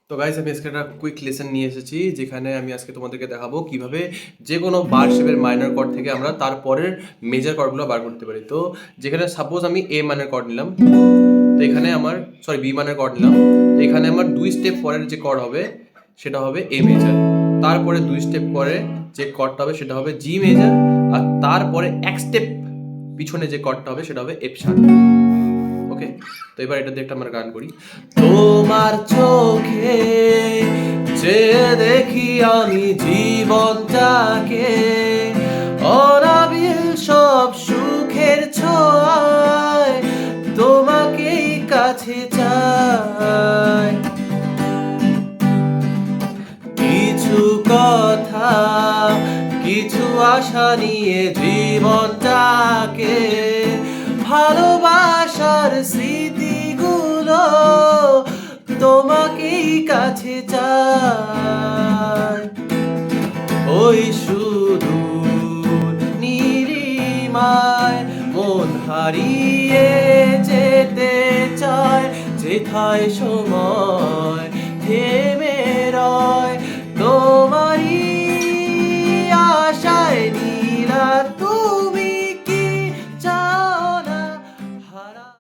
তো গাইস আমি আজকে একটা কুইক লেসন নিয়ে এসেছি, যেখানে আমি আজকে তোমাদেরকে দেখাবো কিভাবে যে কোনো বার শেপের মাইনর কর্ড থেকে আমরা তারপরের মেজর কর্ডগুলো বার করতে পারি। তো যেখানে সাপোজ আমি এ মাইনর কর্ড নিলাম, তো এখানে আমার বি মাইনর কর্ড নিলাম, তো এখানে আমার 2 স্টেপ পরের যে কর্ড হবে সেটা হবে এ মেজর। তারপরে 2 স্টেপ পরে যে কর্ডটা হবে সেটা হবে জি মেজর, আর তারপরে 1 স্টেপ পিছনে যে কর্ডটা হবে সেটা হবে এফ শার্প। ওকে, তো এবার এটা দিয়ে একটা আমরা গান করি। তোমার চোখে যে দেখি আমি জীবনটাকে, অনাবিল সব সুখের ছোঁয়ায় তোমাকেই কাছে চাই। কিছু কথা, কিছু আশা নিয়ে জীবনটাকে, ভালোবাসার স্মৃতিগুলো তোমাকেই কাছে চায়। ওই সুদূর নীলিমায় মন হারিয়ে যেতে চায়, যেথায় সময় থেমে